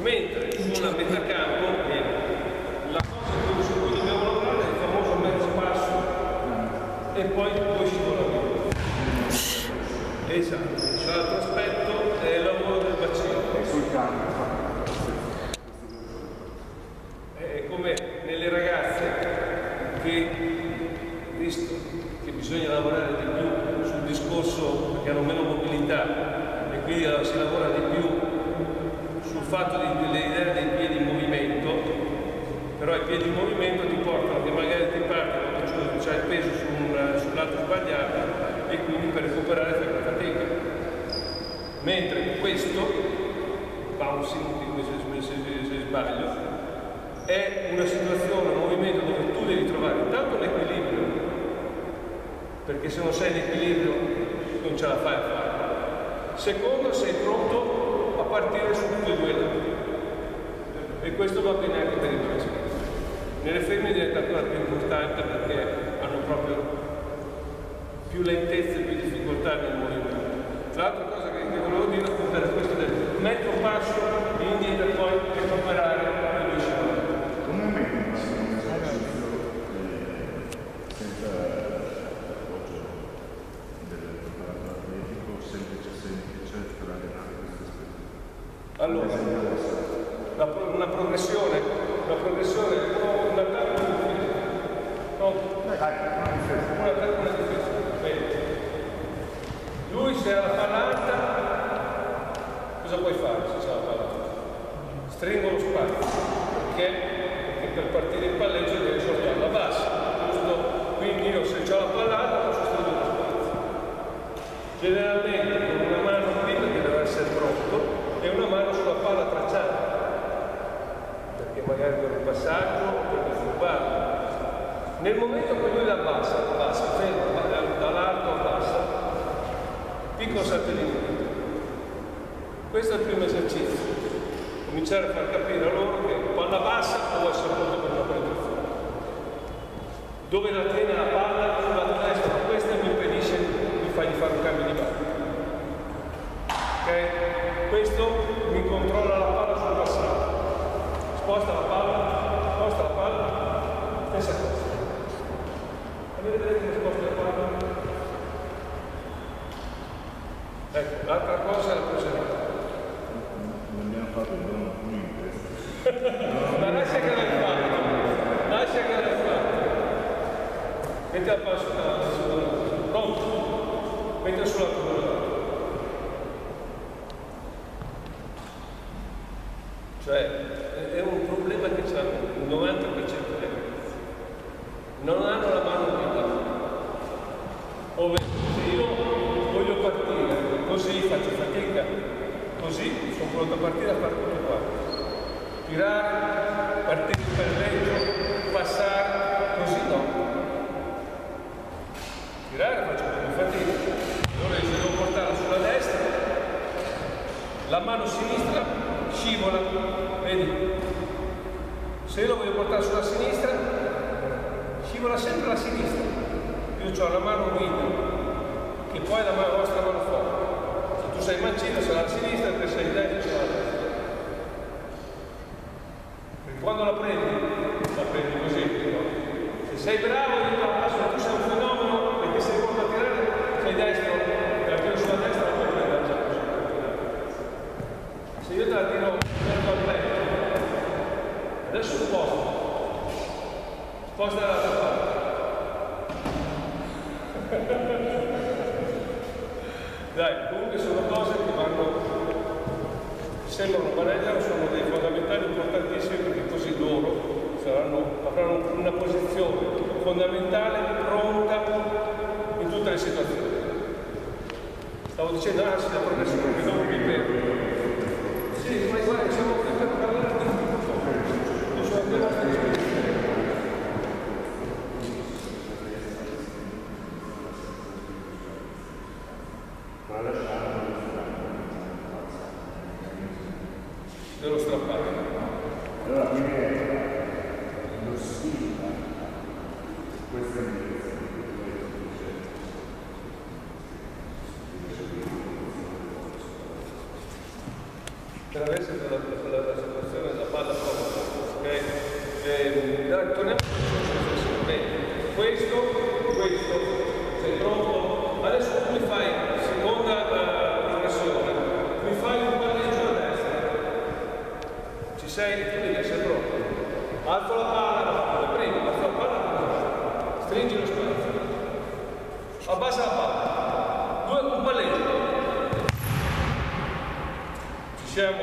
mentre sulla metà campo la cosa su cui dobbiamo lavorare è il famoso mezzo passo e poi scivolamento. Esatto, c'è l'altro aspetto è il lavoro del bacino. Sul campo. È come nelle ragazze che, visto che bisogna lavorare di più sul discorso perché hanno meno mobilità e quindi si lavora di più sul fatto dell'idea dei piedi in movimento, però i piedi in movimento ti portano che magari ti parti quando c'è il peso sull'altro sbagliato e quindi per recuperare fai una fatica. Mentre questo, bouncing, se sbaglio, è una situazione, un movimento dove tu devi trovare intanto l'equilibrio, perché se non sei in equilibrio non ce la fai a fare. Secondo, sei pronto a partire su tutti e due lati. E questo va bene anche per i bacini. Nelle femmine diventa ancora più importante perché hanno proprio più lentezza e più difficoltà nel movimento. L'altra cosa che volevo dire è questo del mezzo passo indietro e poi recuperare le due scivolate. Come mai un esercizio senza appoggio del preparatore atletico, semplice per allenare questo aspetto? Allora, una progressione, un attacco e una difesa. Un attacco e una difesa. Bene. Lui se ha la palla alta, cosa puoi fare se c'è la palla alta? Stringo lo spazio, perché per partire in palleggio devi soltarla bassa, giusto? Quindi io se ho la palla alta posso stringere lo spazio. Generalmente con una mano qui perché deve essere pronto e una mano sulla palla tracciata, perché magari per un passaggio o per disturbarlo. Nel momento che lui la abbassa, ferma, dall'alto abbassa, piccolo saltellino. Questo è il primo esercizio. Cominciare a far capire a loro che palla bassa può essere pronto per una penetrazione. Dove la tiene la palla sulla destra, questa mi impedisce di fargli fare un cambio di mano. Ok? Questo mi controlla la palla sul passaggio. Sposta la palla, stessa cosa. Fammi vedere come sposta la palla. Ecco, l'altra cosa è la presa. Non abbiamo fatto il buon Ma lascia che l'hai fatto, metti la palla sulla pronto, metti sulla tua. Cioè è un problema che c'è il 90% dei ragazzi non hanno la mano viva, ovvero se io voglio partire così faccio fatica, così sono pronto a partire a fare tutto qua, tirare, partire per leggio, passare, così no, tirare faccio più fatica. Allora se devo portarla sulla destra, la mano sinistra scivola, vedi? Se lo voglio portare sulla sinistra, scivola sempre la sinistra. Io ho la mano guida, che poi è la vostra mano forte. Se tu sei mancino sarà la sinistra, se sei destra sarà la destra. Perché quando la prendi così, no? Se sei bravo, tu sei un fenomeno, perché sei pronto a tirare, sei destro, te la tiro sulla destra, la puoi prendere già così. Se io te la tiro al petto, adesso sposta dall'altra parte. Dai, comunque sono cose che sembrano banali, ma sono dei fondamentali importantissimi perché così loro avranno una posizione fondamentale, pronta in tutte le situazioni. Stavo dicendo, sì, la progressione che dopo mi fermo. Sì, ma guarda, siamo qui per parlare di tutto. Non sono ancora finito. Devo strappare. Allora, quindi lo stile, questa è adesso per la situazione della palla comoda, ok? Torniamo questo, sei pronto? Adesso tu mi fai seconda progressione, mi fai un palleggio a destra, ci sei? Tu devi essere pronto. Alzo la palla, prima, alzo la palla, stringi lo spazio, abbassa la palla, un palleggio, ci siamo?